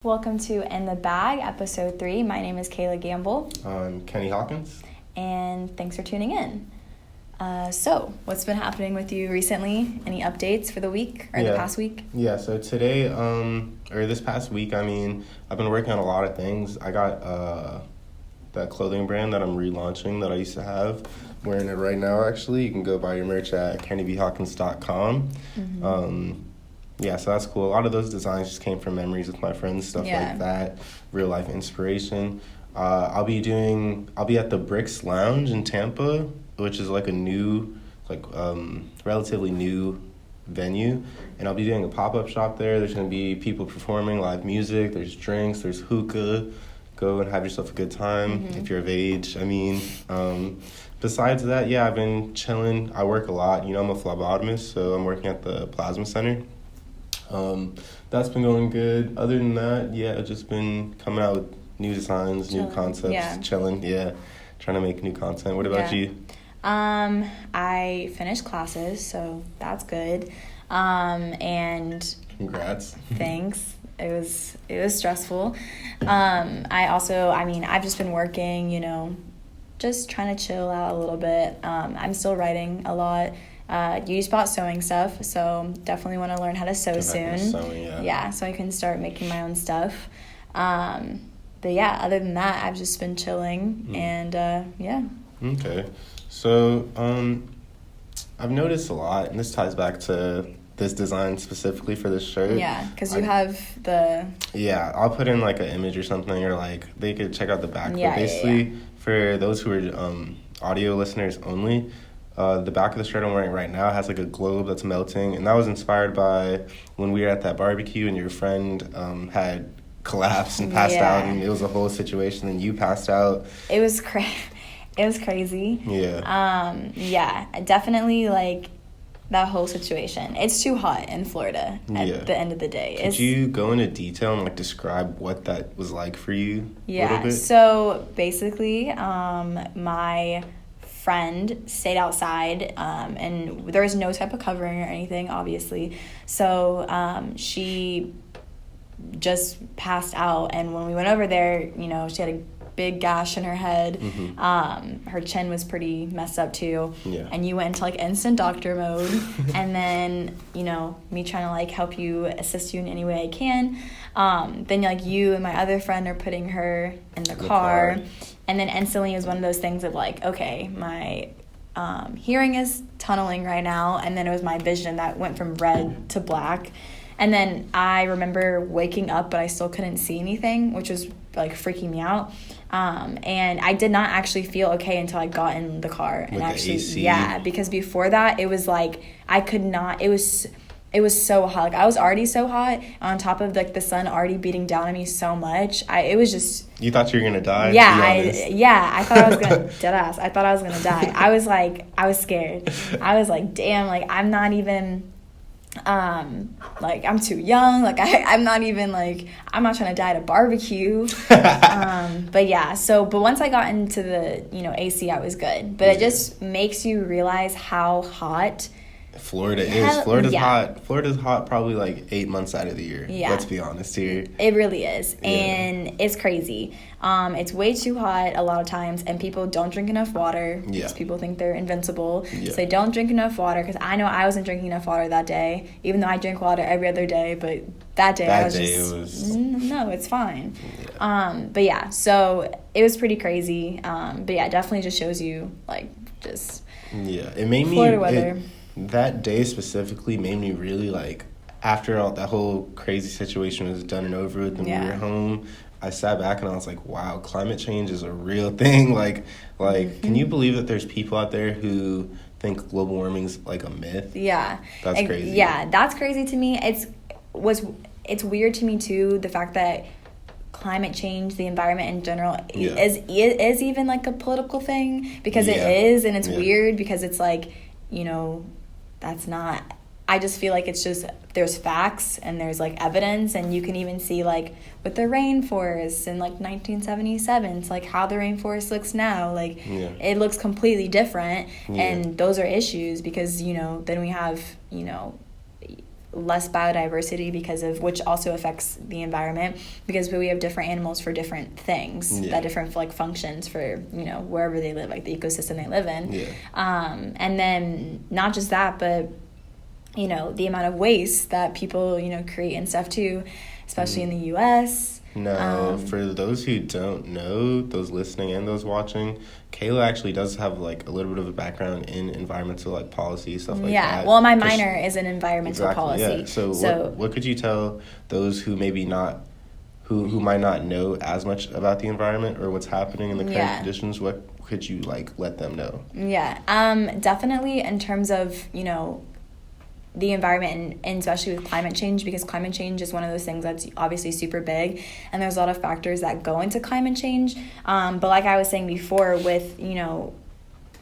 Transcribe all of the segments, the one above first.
Welcome to In the Bag, episode 3. My name is Kayla Gamble. I'm Kenny Hawkins. And thanks for tuning in. So, what's been happening with you recently? Any updates for the week or the past week? Yeah, so today, or this past week, I've been working on a lot of things. I got that clothing brand that I'm relaunching that I used to have. I'm wearing it right now, actually. You can go buy your merch at kennybhawkins.com. Mm-hmm. Yeah, so that's cool. A lot of those designs just came from memories with my friends, stuff like that, real life inspiration. I'll be at the Bricks Lounge in Tampa, which is like a new, relatively new venue, and I'll be doing a pop-up shop there. There's going to be people performing live music, there's drinks, there's hookah. Go and have yourself a good time if you're of age. Besides that, I've been chilling. I work a lot. I'm a phlebotomist, so I'm working at the plasma center. That's been going good. Other than that, I've just been coming out with new designs, new concepts, chilling, trying to make new content. What about you? I finished classes, so that's good. And congrats. Thanks. It was stressful. I've just been working, just trying to chill out a little bit. I'm still writing a lot. You just bought sewing stuff, so definitely want to learn how to sew soon. So I can start making my own stuff. Other than that, I've just been chilling and Okay. So, I've noticed a lot, and this ties back to this design specifically for this shirt. Yeah, because you have the... Yeah, I'll put in, an image or something, or, they could check out the back. But basically, for those who are audio listeners only, the back of the shirt I'm wearing right now has, a globe that's melting, and that was inspired by when we were at that barbecue and your friend had collapsed and passed out, and it was a whole situation, and you passed out. It was crazy. It was crazy. Definitely, that whole situation. It's too hot in Florida at the end of the day. Could you go into detail and, describe what that was like for you a little bit? So, basically, my friend stayed outside, and there was no type of covering or anything, obviously. So, she just passed out, and when we went over there, she had a big gash in her head. Her chin was pretty messed up too, and you went into instant doctor mode. And then me trying to help you, assist you in any way I can. Then you and my other friend are putting her in the car, and then instantly it was one of those things of okay, my hearing is tunneling right now, and then it was my vision that went from red to black. And then I remember waking up, but I still couldn't see anything, which was freaking me out. And I did not actually feel okay until I got in the car. And with actually, the AC. Because before that, it was I could not. It was so hot. I was already so hot. On top of the sun already beating down on me so much. It was just. You thought you were gonna die? I thought I was gonna deadass. I thought I was gonna die. I was scared. I was damn. I'm not even. I'm too young. I'm not even I'm not trying to die at a barbecue. But once I got into the AC, I was good. But it just makes you realize how hot Florida is. Florida's hot. Florida's hot probably 8 months out of the year. Let's be honest here. It really is. And it's crazy. It's way too hot a lot of times, and people don't drink enough water because people think they're invincible. So they don't drink enough water, because I know I wasn't drinking enough water that day, even though I drink water every other day. But that day no, it's fine. So it was pretty crazy. Definitely just shows you it made me Florida weather. That day specifically made me really after all that whole crazy situation was done and over with, and we were home, I sat back and I was wow, climate change is a real thing. Can you believe that there's people out there who think global warming's a myth? Yeah. That's crazy. Yeah, that's crazy to me. It's weird to me too, the fact that climate change, the environment in general, is even a political thing, because it is, and it's weird because it's that's not. I just feel it's just there's facts and there's evidence, and you can even see with the rainforest in 1977, it's how the rainforest looks now. It looks completely different, and those are issues because then we have less biodiversity because of, which also affects the environment, because we have different animals for different things, that different like functions for, you know, wherever they live, like the ecosystem they live in. And then not just that, but, you know, the amount of waste that people, you know, create and stuff too, especially in the US. No, for those who don't know, those listening and those watching, Kayla actually does have like a little bit of a background in environmental like policy, stuff like that. Yeah, well, my minor is in environmental policy. Yeah. So what could you tell those who maybe not, who might not know as much about the environment or what's happening in the current conditions? What could you like let them know? Yeah, definitely in terms of, you know, the environment and especially with climate change, because climate change is one of those things that's obviously super big, and there's a lot of factors that go into climate change. But like I was saying before, with, you know,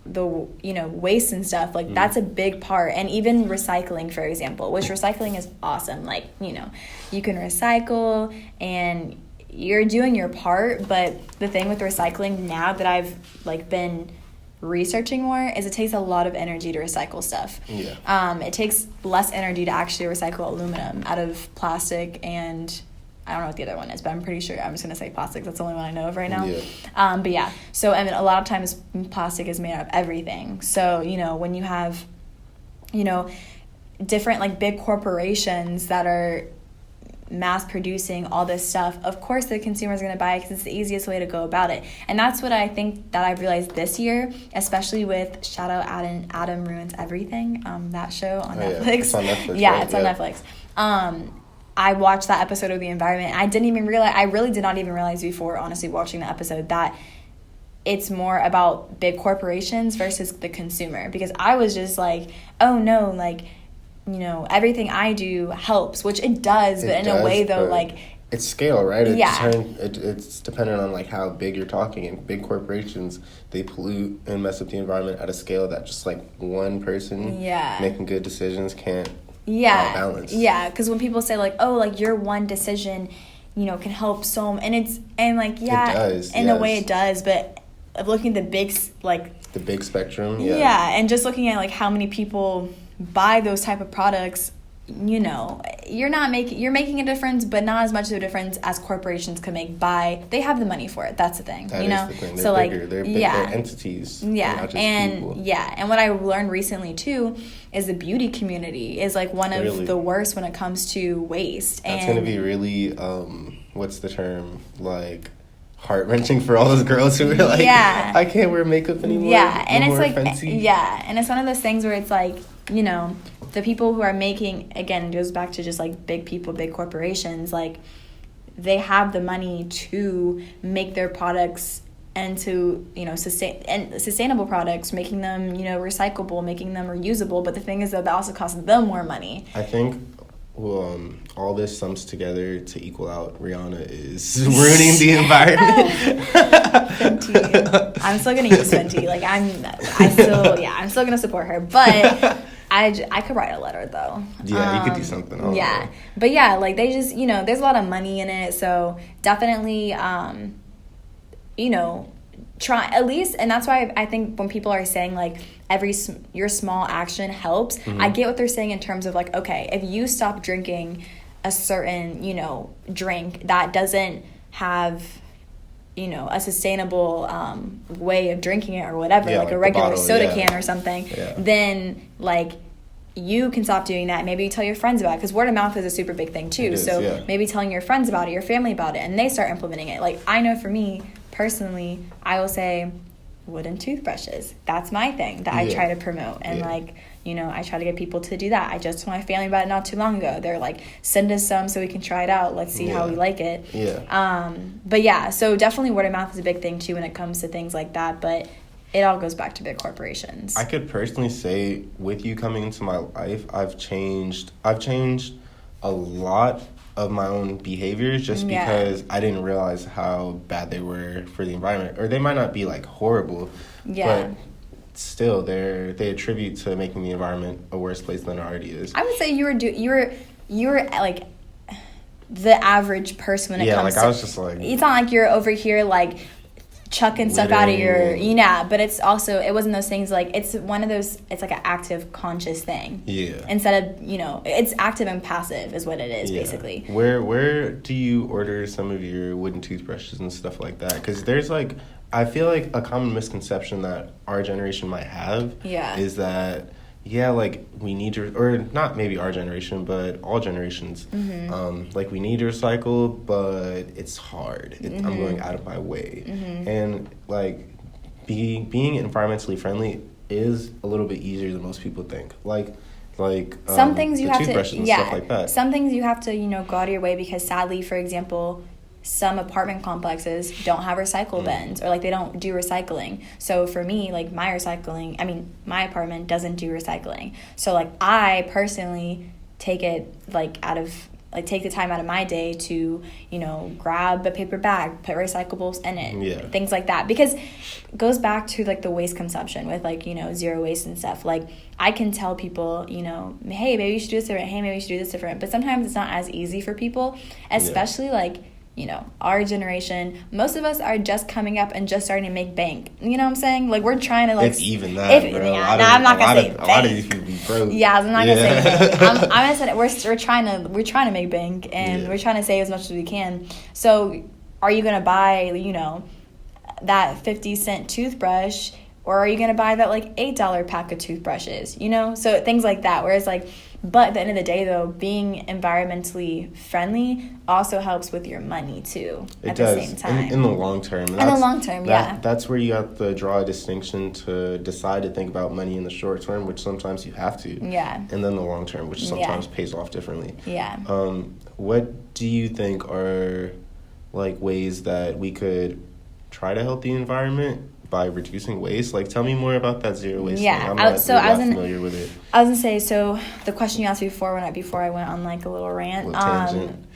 the, you know, waste and stuff, like that's a big part. And even recycling, for example, which recycling is awesome. Like, you know, you can recycle and you're doing your part, but the thing with recycling now that I've like been researching more is it takes a lot of energy to recycle stuff. It takes less energy to actually recycle aluminum out of plastic, and I don't know what the other one is, but I'm pretty sure I'm just gonna say plastic. That's the only one I know of right now. But yeah, so I mean, a lot of times plastic is made out of everything. So, you know, when you have, you know, different like big corporations that are mass producing all this stuff, of course the consumer is going to buy it because it's the easiest way to go about it. And that's what I think that I've realized this year, especially with shout out Adam Ruins Everything, that show on Netflix. It's on Netflix. It's on Netflix. I watched that episode of The Environment. I really did not even realize before, honestly, watching the episode, that it's more about big corporations versus the consumer, because I was just like, oh no, like, you know, everything I do helps, which it does, but in a way though, like, it's scale, right? It's dependent on like how big you're talking, and big corporations, they pollute and mess up the environment at a scale that just like one person making good decisions can't balance. Because when people say like, oh, like your one decision, you know, can help so, and it's, and like, it does, in a way it does, but looking at the big, like, the big spectrum, and just looking at like how many people buy those type of products, you know, you're making a difference, but not as much of a difference as corporations can make they have the money for it. That's the thing. That you know, is the thing. So bigger. like, they're entities. And people. And what I learned recently too is the beauty community is like one of the worst when it comes to waste. That's gonna be really what's the term, like, heart-wrenching for all those girls who are like, I can't wear makeup anymore. And it's like, and it's one of those things where it's like, you know, the people who are making, again, it goes back to just like big people, big corporations, like they have the money to make their products and to, you know, sustainable products, making them, you know, recyclable, making them reusable. But the thing is that also costs them more money. I think all this sums together to equal out Rihanna is ruining the environment. Fenty. I'm still gonna use Fenty. Like I'm still gonna support her, but I could write a letter though. You could do something. But yeah, like they just, you know, there's a lot of money in it, so definitely, you know, try at least. And that's why I think when people are saying like your small action helps, I get what they're saying in terms of like, okay, if you stop drinking a certain, you know, drink that doesn't have, you know, a sustainable way of drinking it or whatever, like a regular bottle, soda can or something, then like you can stop doing that. Maybe you tell your friends about it, because word of mouth is a super big thing too. Maybe telling your friends about it, your family about it, and they start implementing it. Like I know for me personally, I will say wooden toothbrushes. That's my thing that I try to promote. And like, you know, I try to get people to do that. I just told my family about it not too long ago. They're like, send us some so we can try it out. Let's see how we like it. But yeah, so definitely word of mouth is a big thing too when it comes to things like that. But it all goes back to big corporations. I could personally say, with you coming into my life, I've changed a lot of my own behaviors just because I didn't realize how bad they were for the environment. Or they might not be like horrible, but still they attribute to making the environment a worse place than it already is. I would say you were like the average person when it comes to... I was just like... It's not like you're over here like chucking stuff out of your, but it's also, it wasn't those things like, it's one of those, it's like an active conscious thing. Yeah. Instead of, it's active and passive is what it is, basically. Where do you order some of your wooden toothbrushes and stuff like that? Because there's like, I feel like a common misconception that our generation might have is that, like we need to, or not maybe our generation, but all generations, like we need to recycle, but it's hard. I'm going out of my way. And like being environmentally friendly is a little bit easier than most people think. Like some things you have to, stuff like that. Some things you have to, go out of your way because sadly, for example, some apartment complexes don't have recycle bins or like they don't do recycling. So for me, like my apartment doesn't do recycling. So like I personally take it take the time out of my day to, grab a paper bag, put recyclables in it, things like that. Because it goes back to like the waste consumption with like, zero waste and stuff. Like I can tell people, hey, maybe you should do this different. Hey, maybe you should do this different. But sometimes it's not as easy for people, especially like, our generation, most of us are just coming up and just starting to make bank. You know what I'm saying? Like, we're trying to, like... It's even that, bro. I'm not going to say bank. A lot of these people be broke. Yeah, I'm not going to say bank. I'm going to say we're trying to make bank, and we're trying to save as much as we can. So, are you going to buy, that 50-cent toothbrush, or are you going to buy that, like, $8 pack of toothbrushes? So, things like that. Whereas, like... But at the end of the day, though, being environmentally friendly also helps with your money, too, at the same time. In the long term. In the long term, That's where you have to draw a distinction to decide to think about money in the short term, which sometimes you have to. Yeah. And then the long term, which sometimes pays off differently. Yeah. What do you think are, like, ways that we could try to help the environment by reducing waste? Like, tell me more about that zero waste thing. I'm not familiar with it. I was gonna say, so the question you asked before I went on like a little rant. Tangent.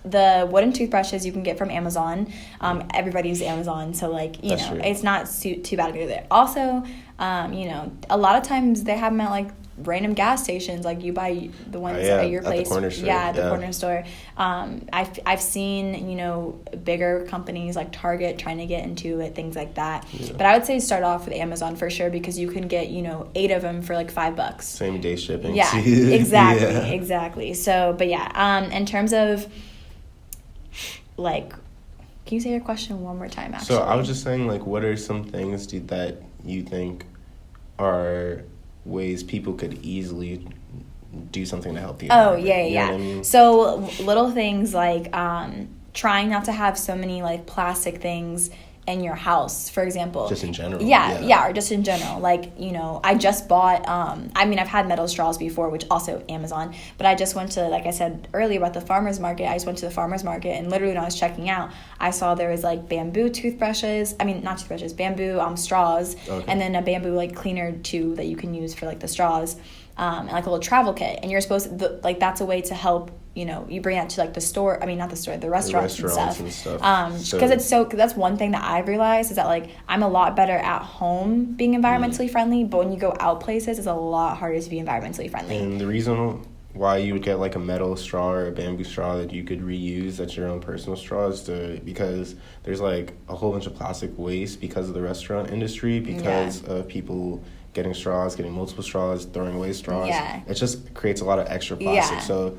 The wooden toothbrushes you can get from Amazon. Everybody uses Amazon, so like it's not too bad to go there. Also, a lot of times they have them at like random gas stations. Like you buy the ones at your place. At the corner store. At the corner store. I've seen bigger companies like Target trying to get into it, things like that. Yeah. But I would say start off with Amazon for sure because you can get 8 of them for like $5. Same day shipping. Yeah, exactly. So, but in terms of like, can you say your question one more time? Actually, so I was just saying, like, what are some things that you think are ways people could easily do something to help the environment? You know what I mean? So little things like trying not to have so many like plastic things in your house, for example. Just in general. Or just in general. Like, I just bought, I've had metal straws before, which also Amazon, but I just went to, like I said earlier about the farmer's market, I just went to the farmer's market, and literally when I was checking out, I saw there was, like, bamboo bamboo straws, and then a bamboo, like, cleaner, too, that you can use for, like, the straws, and, like, a little travel kit, and you're supposed to, that's a way to help, you bring that to like the restaurants and stuff. Because that's one thing that I've realized is that like I'm a lot better at home being environmentally friendly, but when you go out places, it's a lot harder to be environmentally friendly. And the reason why you would get like a metal straw or a bamboo straw that you could reuse that's your own personal straw is because there's like a whole bunch of plastic waste because of the restaurant industry, because of people getting multiple straws, throwing away straws. Yeah. It just creates a lot of extra plastic. Yeah. So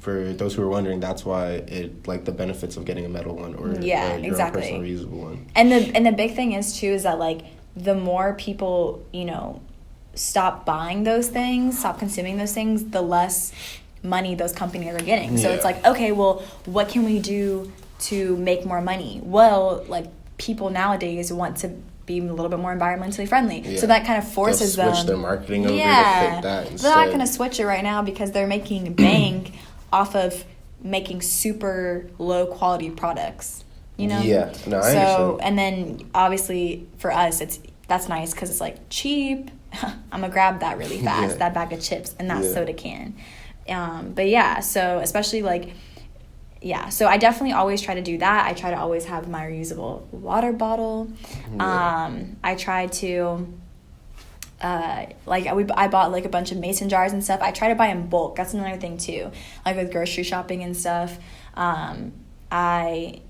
for those who are wondering, that's why the benefits of getting a metal one or your own personal reusable one. And the big thing is too is that like the more people stop buying those things, stop consuming those things, the less money those companies are getting. So it's like, okay, well, what can we do to make more money? Well, like people nowadays want to be a little bit more environmentally friendly. Yeah. So that kind of forces them. They'll switch their marketing over to fit that instead. They're not going to switch it right now because they're making bank off of making super low quality products. Yeah, no, I understand. And then obviously for us, that's nice because it's like cheap. I'm going to grab that really fast, that bag of chips and that soda can. So especially like, so I definitely always try to do that. I try to always have my reusable water bottle. I try to, I bought like a bunch of mason jars and stuff. I try to buy in bulk. That's another thing too. Like with grocery shopping and stuff. I,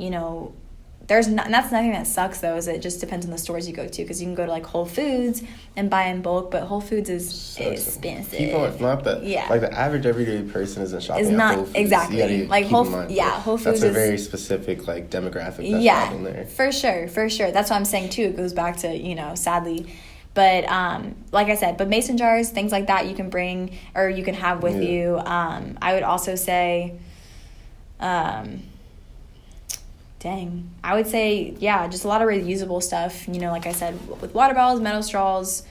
and that's nothing that sucks though, is it just depends on the stores you go to, because you can go to like Whole Foods and buy in bulk, but Whole Foods is so expensive. People are not that. Yeah. Like the average everyday person isn't shopping at Whole Foods. Exactly. Like Whole Foods. That's a very specific like demographic that's shopping there. For sure. That's what I'm saying too. It goes back to, sadly. But like I said, but mason jars, things like that you can bring or you can have with you. I would also say, I would say, just a lot of reusable stuff. Like I said, with water bottles, metal straws,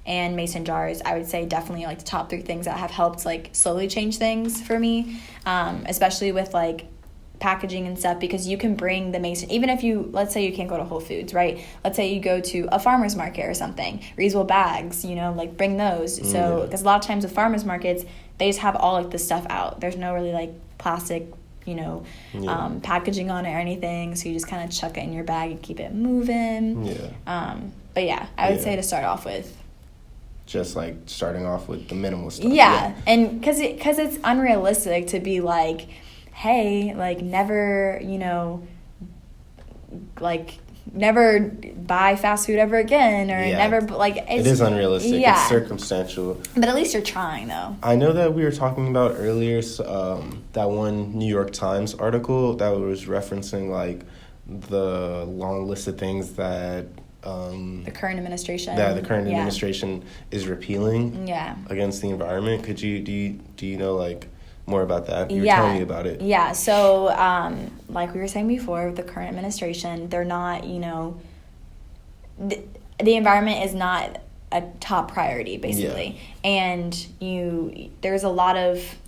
and mason jars, I would say definitely like the top 3 things that have helped like slowly change things for me, especially with like packaging and stuff, because you can bring the mason, even if let's say you can't go to Whole Foods, right? Let's say you go to a farmer's market or something, reusable bags, like bring those. So because a lot of times with farmers markets, they just have all like the stuff out. There's no really like plastic packaging on it or anything, so you just kind of chuck it in your bag and keep it moving. But I would say to start off with just like starting off with the minimal stuff. And because it's unrealistic to be like, hey, like never, like never buy fast food ever again, or never, like it is unrealistic. It's circumstantial, but at least you're trying though. I know that we were talking about earlier that one New York Times article that was referencing like the long list of things that the current administration administration is repealing against the environment. Could you do you know like more about that? You were telling me about it. So like we were saying before, with the current administration, they're not, the environment is not a top priority basically. And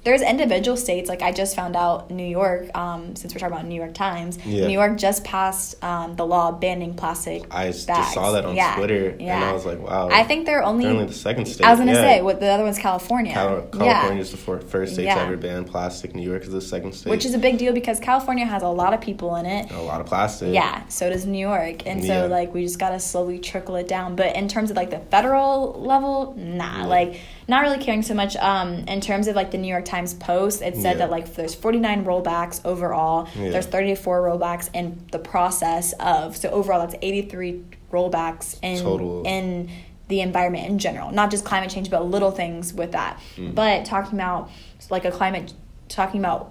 there's individual states, like I just found out New York, since we're talking about New York Times, New York just passed the law banning plastic bags. Just saw that on Twitter and I was like, wow. I think they're only the second state. I was gonna say what the other one's California. California is the first state to ever ban plastic. New York is the second state, which is a big deal because California has a lot of people in it, a lot of plastic. So does New York, and so like we just gotta slowly trickle it down. But in terms of like the federal level, like not really caring so much. In terms of like the New York Times Post, it said that like there's 49 rollbacks overall. There's 34 rollbacks in the process of, so overall that's 83 rollbacks in the environment in general, not just climate change, but little things with that. But talking about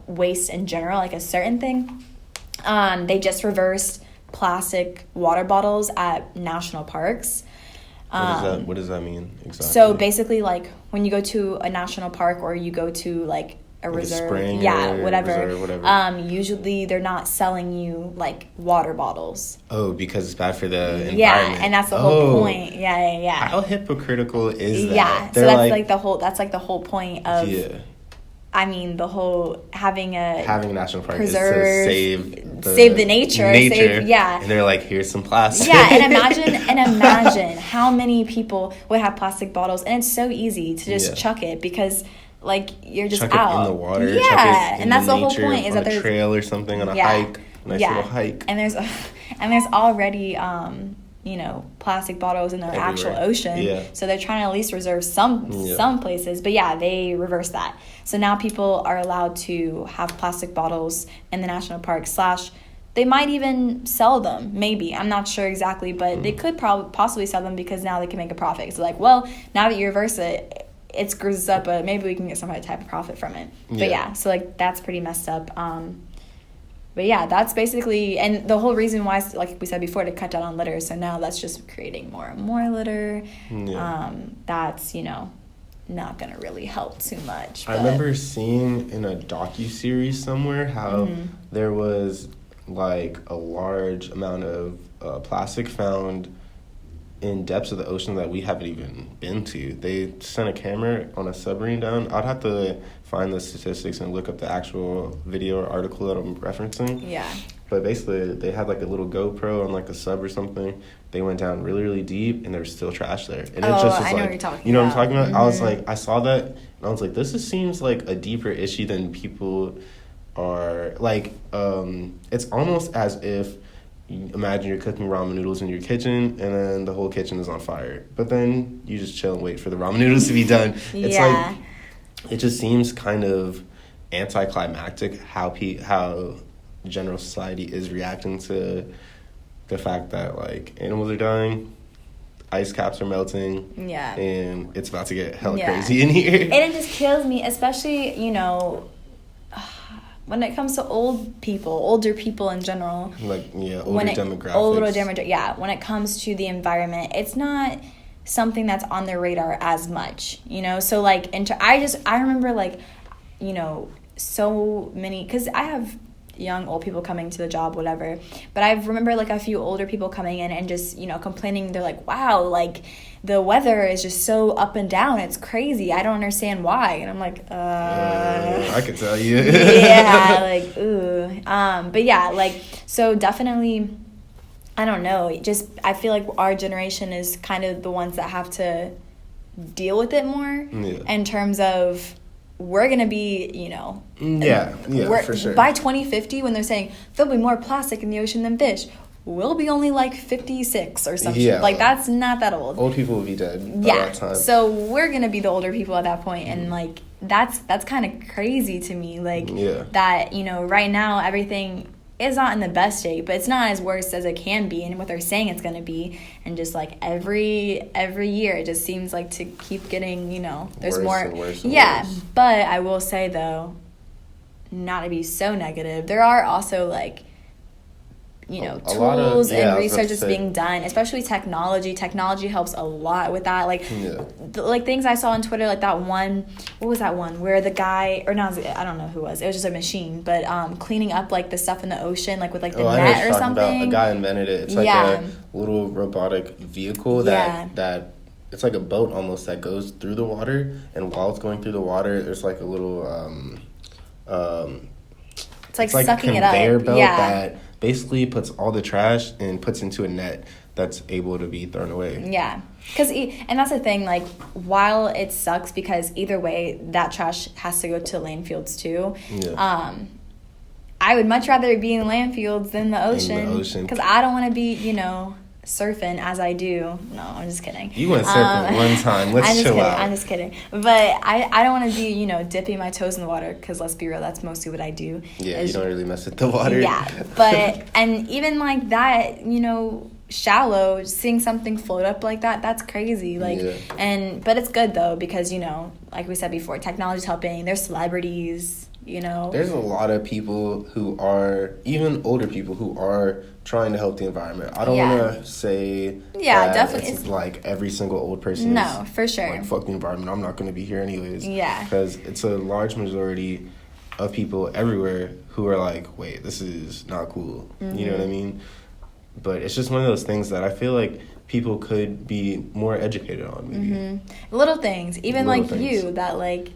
waste in general, like a certain thing, they just reversed plastic water bottles at national parks. What does that mean exactly? So basically, like when you go to a national park or you go to like a reserve, whatever. Usually they're not selling you like water bottles. Oh, because it's bad for the environment. Yeah, and that's the whole point. Yeah. How hypocritical is that? Yeah, so that's like the whole point of. Yeah. I mean, the whole having a national park preserve, is to save the nature. And they're like, here's some plastic. Yeah, and imagine how many people would have plastic bottles, and it's so easy to just chuck it because, like, you're just chuck out it in the water. Yeah, and that's the whole point is that there's a trail or something on a hike, nice little hike, and there's already plastic bottles in the actual ocean. So they're trying to at least reserve some places. But they reversed that. So now people are allowed to have plastic bottles in the national park / they might even sell them. Maybe. I'm not sure exactly, but they could possibly sell them because now they can make a profit. So like, well, now that you reverse it, it screws us up, but maybe we can get some type of profit from it. But so like that's pretty messed up. But that's basically, and the whole reason why, like we said before, to cut down on litter. So now that's just creating more and more litter. That's, not going to really help too much. I remember seeing in a docuseries somewhere how there was like a large amount of plastic found in depths of the ocean that we haven't even been to. They sent a camera on a submarine down. I'd have to find the statistics and look up the actual video or article that I'm referencing. But basically, they had like a little GoPro on like a sub or something. They went down really, really deep, and there's still trash there. And it just was I know like, what you're talking you know what I'm talking about? I was like, I saw that, and I was like, this seems like a deeper issue than people are like. It's almost as if, imagine you're cooking ramen noodles in your kitchen, and then the whole kitchen is on fire. But then you just chill and wait for the ramen noodles to be done. It's like, it just seems kind of anticlimactic how general society is reacting to the fact that, like, animals are dying, ice caps are melting. Yeah. And it's about to get hella crazy in here. And it just kills me, especially, you know, when it comes to older people in general. Like, older demographics. When it comes to the environment, it's not something that's on their radar as much, you know? So, like, I remember, like, you know, so many, because I have old people coming to the job, whatever, but I remember, like, a few older people coming in and just, you know, complaining. They're like, wow, like, the weather is just so up and down, it's crazy, I don't understand why. And I'm like, I can tell you. Yeah, like, ooh. But yeah, like, so definitely, I don't know, just, I feel like our generation is kind of the ones that have to deal with it more, in terms of, we're going to be, you know... for sure. By 2050, when they're saying, there'll be more plastic in the ocean than fish, we'll be only, like, 56 or something. Yeah. Like, that's not that old. Old people will be dead by that time. So we're going to be the older people at that point, and, like, that's kind of crazy to me. Like, that, you know, right now, everything is not in the best shape, but it's not as worse as it can be, and what they're saying it's going to be. And just, like, every year it just seems like to keep getting, you know, there's worse more. And worse. But I will say, though, not to be so negative, there are also, like, you know, tools and research that's being done, especially technology. Technology helps a lot with that. Like, like, things I saw on Twitter, like that one, what was that one, where the guy, or not, I don't know who it was just a machine, but cleaning up, like, the stuff in the ocean, like, with, like, the net or something. A guy invented it. It's like a little robotic vehicle that it's like a boat almost that goes through the water, and while it's going through the water, there's, like, a little it's like sucking it up. Conveyor belt that basically puts all the trash and puts into a net that's able to be thrown away. Yeah. And that's the thing, like, while it sucks because either way that trash has to go to landfills too, I would much rather be in landfills than the ocean. Because I don't want to be, you know, surfing as I do. No, I'm just kidding. You went surfing one time. Let's chill out. I'm just kidding. But I don't want to be, you know, dipping my toes in the water, because let's be real, that's mostly what I do. Yeah, you don't really mess with the water. Yeah, but, and even like that, you know, shallow, seeing something float up like that, that's crazy. Like, but it's good though, because, you know, like we said before, technology's helping. There's celebrities, you know. There's a lot of people who are, even older people who are trying to help the environment. I don't want to say that definitely. It's like every single old person is, for sure, like, fuck the environment, I'm not going to be here anyways. Yeah. Because it's a large majority of people everywhere who are like, wait, this is not cool. Mm-hmm. You know what I mean? But it's just one of those things that I feel like people could be more educated on, maybe. Mm-hmm. Little things. Even little like things. You, that like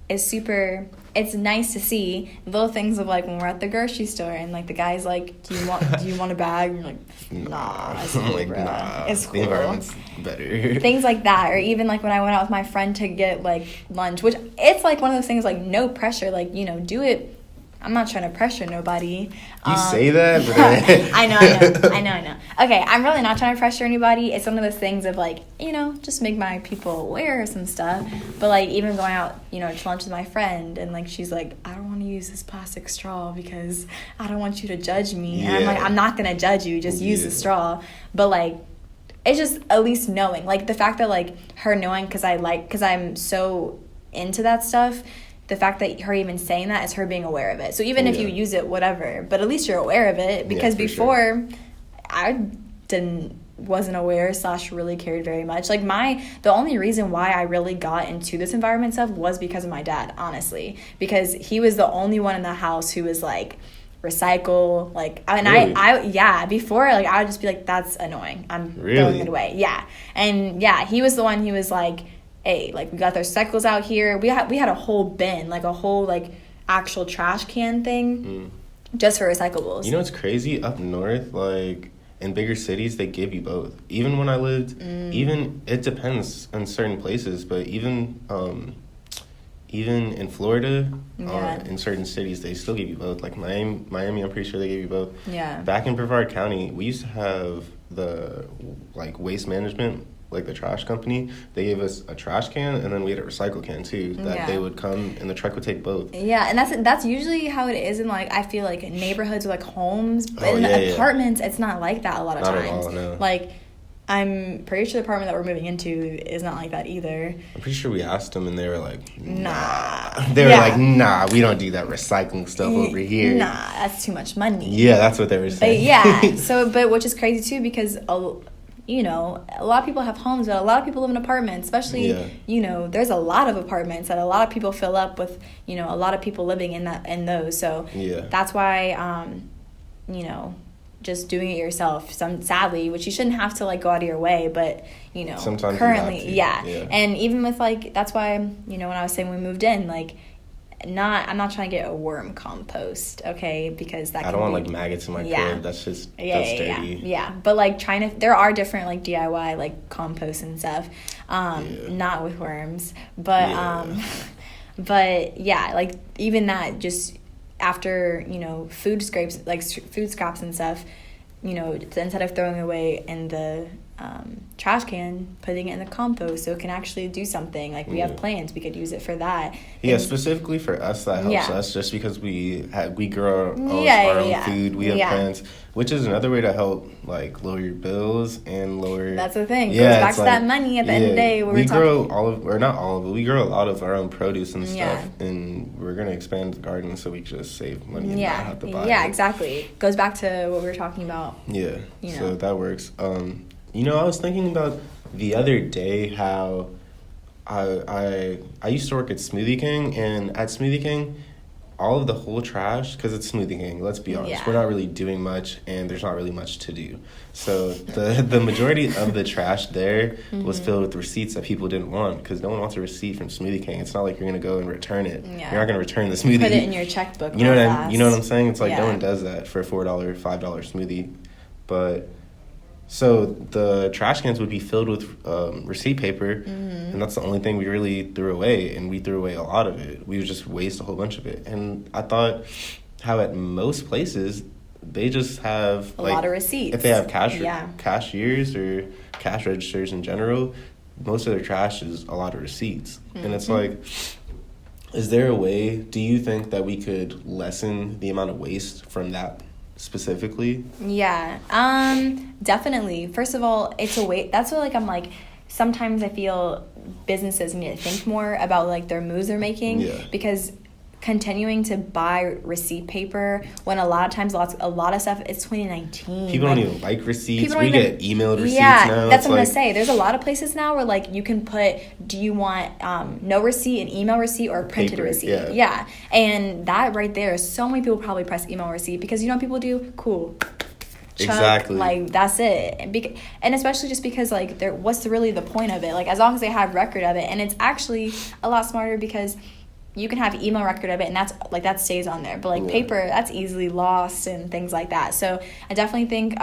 is super... It's nice to see little things of, like, when we're at the grocery store and, like, the guy's like, do you want a bag? And you're like, nah, it's cool, like, bro. Nah, it's cool. The environment's better. Things like that. Or even, like, when I went out with my friend to get, like, lunch, which it's, like, one of those things, like, no pressure. Like, you know, do it. I'm not trying to pressure nobody. You say that, but I know. Okay, I'm really not trying to pressure anybody. It's one of those things of, like, you know, just make my people aware of some stuff. But, like, even going out, you know, to lunch with my friend, and, like, she's like, I don't want to use this plastic straw because I don't want you to judge me. And I'm like, I'm not going to judge you. Just use the straw. But, like, it's just at least knowing. Like, the fact that, like, her knowing because I'm so into that stuff, the fact that her even saying that is her being aware of it. So even if you use it, whatever, but at least you're aware of it, because before I wasn't aware / really cared very much. Like, the only reason why I really got into this environment stuff was because of my dad, honestly, because he was the only one in the house who was like, recycle, like, and really? Before, like, I would just be like, that's annoying, I'm throwing it away. And he was the one who was like, hey, like, we got their recycles out here. We had a whole bin, like a whole, like, actual trash can thing just for recyclables. You know what's crazy? Up north, like, in bigger cities, they give you both. Even when I lived, even, it depends on certain places, but even in Florida, in certain cities, they still give you both. Like, Miami, I'm pretty sure they gave you both. Yeah. Back in Brevard County, we used to have the, like, waste management like the trash company, they gave us a trash can, and then we had a recycle can too, that they would come and the truck would take both. Yeah, and that's usually how it is in, like, I feel like neighborhoods or like homes, but in apartments it's not like that a lot of times. Not at all, no. Like, I'm pretty sure the apartment that we're moving into is not like that either. I'm pretty sure we asked them and they were like, nah. They were like, nah, we don't do that recycling stuff over here. Nah, that's too much money. Yeah, that's what they were saying. But which is crazy too, because you know, a lot of people have homes, but a lot of people live in apartments, especially, you know, there's a lot of apartments that a lot of people fill up with, you know, a lot of people living in those. So that's why, you know, just doing it yourself, sadly, which you shouldn't have to, like, go out of your way, but, you know, sometimes currently, and even with, like, that's why, you know, when I was saying we moved in, like, I'm not trying to get a worm compost, okay, because that I don't want like maggots in my crib. That's just that's dirty. Yeah, but like there are different like DIY like compost and stuff, not with worms, but but yeah, like even that, just after, you know, food scraps and stuff, you know, instead of throwing away in the trash can, putting it in the compost so it can actually do something. Like, we have plants, we could use it for that. And specifically for us, that helps us just because we grow our own food. We have plants, which is another way to help, like, lower your bills and lower. That's the thing. Goes back to that money at the end of the day. We grow we grow a lot of our own produce and stuff, and we're gonna expand the garden so we can just save money and not have to buy it. Exactly. Goes back to what we were talking about. Yeah. So that works. You know, I was thinking about the other day how I used to work at Smoothie King, and at Smoothie King, all of the whole trash, because it's Smoothie King, let's be honest, we're not really doing much, and there's not really much to do. So the majority of the trash there was filled with receipts that people didn't want, because no one wants a receipt from Smoothie King. It's not like you're going to go and return it. Yeah. You're not going to return the smoothie. Put it in your checkbook. You know what I'm saying? It's like no one does that for a $4, $5 smoothie. But so the trash cans would be filled with receipt paper, and that's the only thing we really threw away, and we threw away a lot of it. We would just waste a whole bunch of it. And I thought how at most places they just have a lot of receipts. If they have cashiers or cash registers in general, most of their trash is a lot of receipts. And it's like, is there a way, do you think that we could lessen the amount of waste from that specifically? Definitely. First of all, it's a way, that's what, like, I'm like, sometimes I feel businesses need to think more about, like, their moves they're making, because continuing to buy receipt paper when a lot of times a lot of stuff, it's 2019. People don't even like receipts. We get emailed receipts now. That's what I'm gonna say. There's a lot of places now where, like, you can put, do you want no receipt, an email receipt, or a printed receipt? And that right there, so many people probably press email receipt because, you know what people do? Cool. Chuck, exactly. Like, that's it. And especially just because, like, what's really the point of it? Like, as long as they have record of it. And it's actually a lot smarter because you can have email record of it, and that's, like, that stays on there. But, like, paper, that's easily lost and things like that. So I definitely think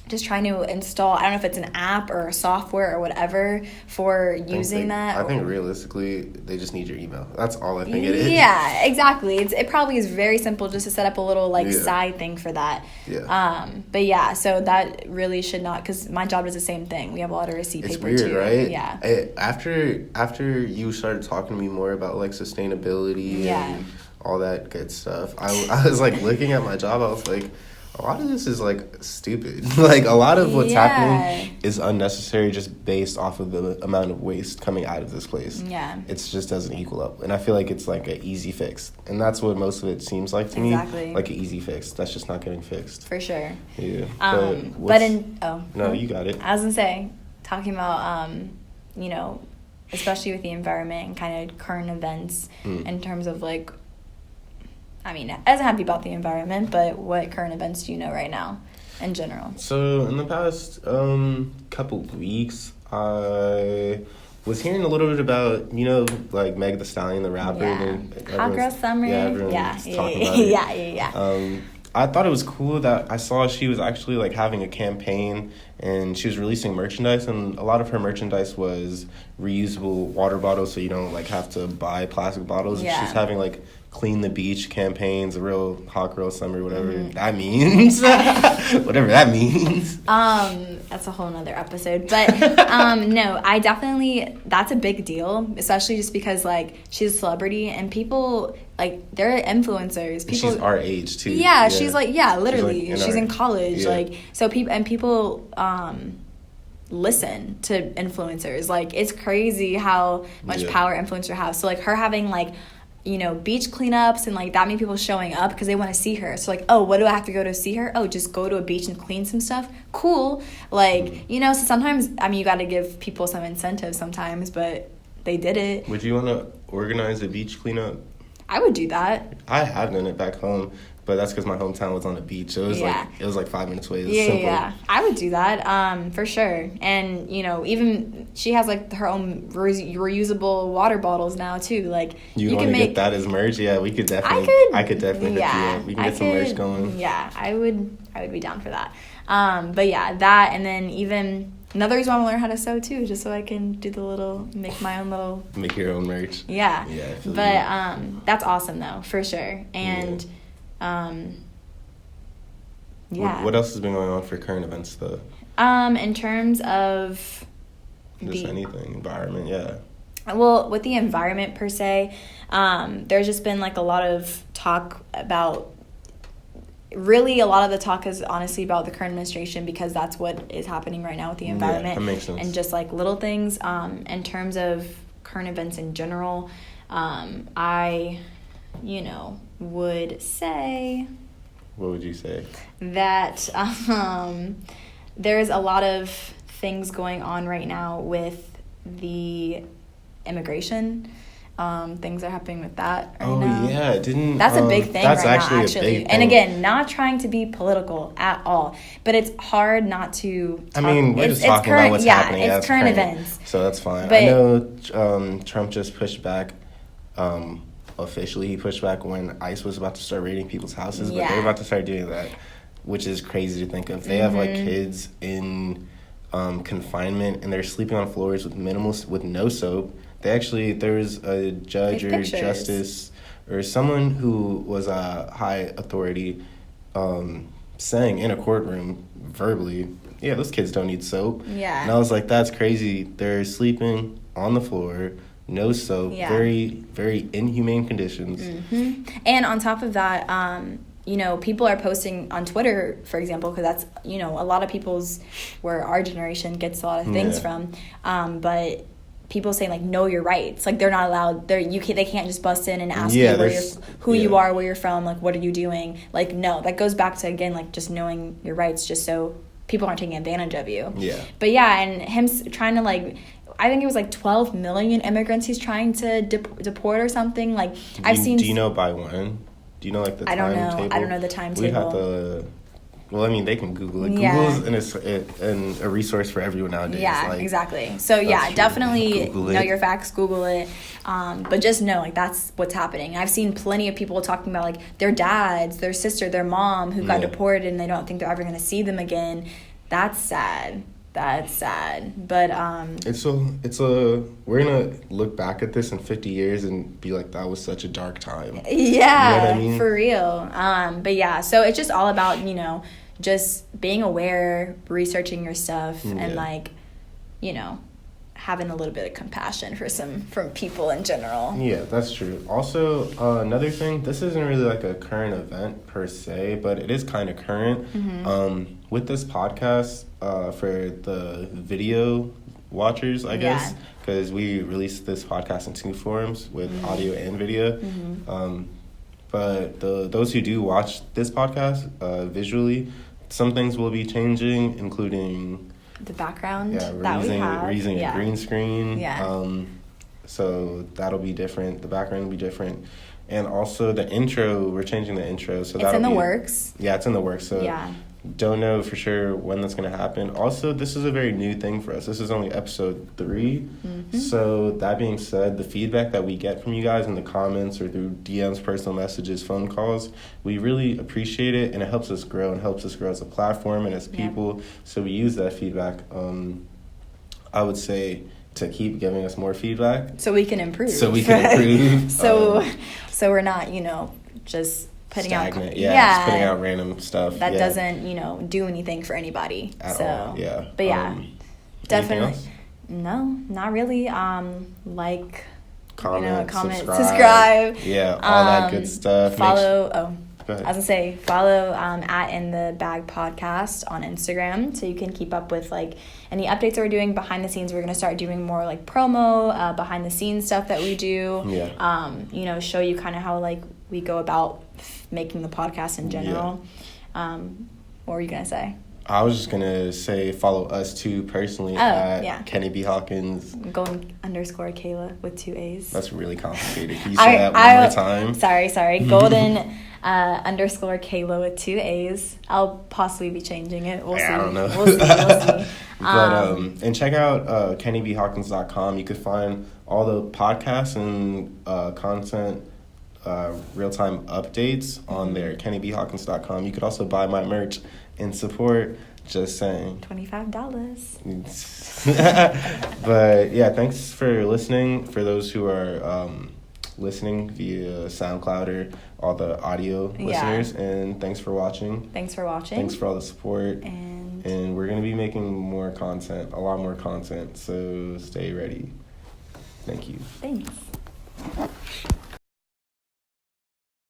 just trying to install, I don't know if it's an app or a software or whatever for using that. I think realistically, they just need your email. That's all I think it is. Yeah, exactly. It probably is very simple just to set up a little, like, side thing for that. But yeah, so that really should not, because my job is the same thing. We have a lot of receipt paper too. It's weird, right? Yeah. After you started talking to me more about, like, sustainability and all that good stuff, I was, like, looking at my job, I was like, a lot of this is, like, stupid. Like, a lot of what's happening is unnecessary just based off of the amount of waste coming out of this place. Yeah. It just doesn't equal up. And I feel like it's, like, an easy fix. And that's what most of it seems like to me. Like, an easy fix. That's just not getting fixed. For sure. Yeah. No, you got it. I was going to say, talking about, you know, especially with the environment and kind of current events in terms of, like, I mean, it doesn't have to be about the environment, but what current events do you know right now in general? So in the past couple weeks, I was hearing a little bit about, you know, like Meg Thee Stallion, the rapper. Hot Girl Summer. Yeah, everyone's talking about it. I thought it was cool that I saw she was actually, like, having a campaign, and she was releasing merchandise, and a lot of her merchandise was reusable water bottles, so you don't, like, have to buy plastic bottles. Yeah. She's having, like, clean the beach campaigns, a real hot girl summer, whatever that means. Whatever that means. That's a whole nother episode. But no, I definitely, that's a big deal, especially just because like she's a celebrity and people like they're influencers. People, she's our age too. Yeah, she's like literally. She's in college. Yeah. Like so people listen to influencers. Like it's crazy how much power influencers have. So like her having like, you know, beach cleanups and like that many people showing up because they want to see her. So like, oh, what do I have to go to see her? Oh, just go to a beach and clean some stuff. Cool. Like, you know, so sometimes, I mean, you got to give people some incentive sometimes, but they did it. Would you want to organize a beach cleanup? I would do that. I have done it back home, but that's because my hometown was on the beach. So it was like 5 minutes away. It was simple. Yeah. I would do that, for sure. And, you know, even she has like her own reusable water bottles now too. Like you want to get that as merch? Yeah, we could definitely. I could definitely hook you up. We can get some merch going. Yeah, I would be down for that. But yeah, that, and then even another reason I want to learn how to sew too, just so I can do make your own merch. Yeah. But that's awesome though, for sure. And What else has been going on for current events though? In terms of anything, environment, yeah. Well, with the environment per se, there's just been like a lot of talk about. Really, a lot of the talk is honestly about the current administration because that's what is happening right now with the environment. Yeah, that makes sense. And just like little things. In terms of current events in general, I, would say. What would you say? That there's a lot of things going on right now with the immigration. Things are happening with that right now. Oh yeah, that's a big thing that's right actually now, a actually. big thing. And again, not trying to be political at all, but it's hard not to talk. I mean, we're just talking about what's happening. Yeah, it's current events. So that's fine. But, I know Trump just pushed back, officially he pushed back when ICE was about to start raiding people's houses, but they're about to start doing that, which is crazy to think of. They have like kids in confinement and they're sleeping on floors with no soap. There's a judge or justice or someone who was a high authority saying in a courtroom verbally, yeah, those kids don't need soap. Yeah. And I was like, that's crazy. They're sleeping on the floor, no soap, very, very inhumane conditions. Mm-hmm. And on top of that, people are posting on Twitter, for example, because that's, a lot of where our generation gets a lot of things from. But people saying like know your rights, like they're not allowed, they can't just bust in and ask you who you are, where you're from, like what are you doing. Like no, that goes back to again like just knowing your rights, just so people aren't taking advantage of you. But and him trying to like, I think it was like 12 million immigrants he's trying to deport or something. Like do you know by when? Do you know like the timetable? I don't know the timetable. We have to. Well, I mean, they can Google it. Google's a resource for everyone nowadays. Yeah, exactly. So, definitely know your facts, Google it. But just know, like, that's what's happening. I've seen plenty of people talking about, like, their dads, their sister, their mom who got deported and they don't think they're ever going to see them again. That's sad. That's sad. But we're gonna look back at this in 50 years and be like, that was such a dark time. Yeah, you know what I mean? For real. But so it's just all about, just being aware, researching your stuff, and like, having a little bit of compassion from people in general. Yeah, that's true. Also, another thing, this isn't really like a current event per se, but it is kind of current. Mm-hmm. With this podcast, for the video watchers, I guess, because we released this podcast in 2 forms with audio and video. Mm-hmm. But those who do watch this podcast visually, some things will be changing, including the background we're using a green screen. So that'll be different. The background will be different. And also the intro, we're changing the intro. So it's in the works. Yeah, it's in the works. So don't know for sure when that's going to happen. Also, this is a very new thing for us. This is only episode 3. Mm-hmm. So that being said, the feedback that we get from you guys in the comments or through DMs, personal messages, phone calls, we really appreciate it, and it helps us grow as a platform and as people. So we use that feedback. I would say to keep giving us more feedback. So we can improve. So we're not, just putting stagnant. out. Just putting out random stuff. That doesn't, do anything for anybody. At all, yeah. But yeah, definitely. Else? No, not really. Comment, subscribe. Yeah, all that good stuff. Follow. Go ahead. I was gonna say follow at In the Bag Podcast on Instagram, so you can keep up with any updates that we're doing behind the scenes. We're gonna start doing more promo behind the scenes stuff that we do. Yeah. Show you kind of how we go about making the podcast in general. Yeah. What were you gonna say? I was just gonna say follow us too personally at Kenny B. Hawkins. Golden_Kayla with 2 A's. That's really complicated. Can you say that one more time? Sorry. Golden _Kayla with 2 A's. I'll possibly be changing it. We'll see. I don't know. We'll see. But and check out kennybhawkins.com. You could find all the podcasts and content, real-time updates on there. kennybhawkins.com. You could also buy my merch and support. Just saying. $25. But yeah, thanks for listening. For those who are listening via SoundCloud or all the audio listeners, and thanks for watching. Thanks for all the support. And we're going to be making more content, a lot more content, so stay ready. Thank you. Thanks.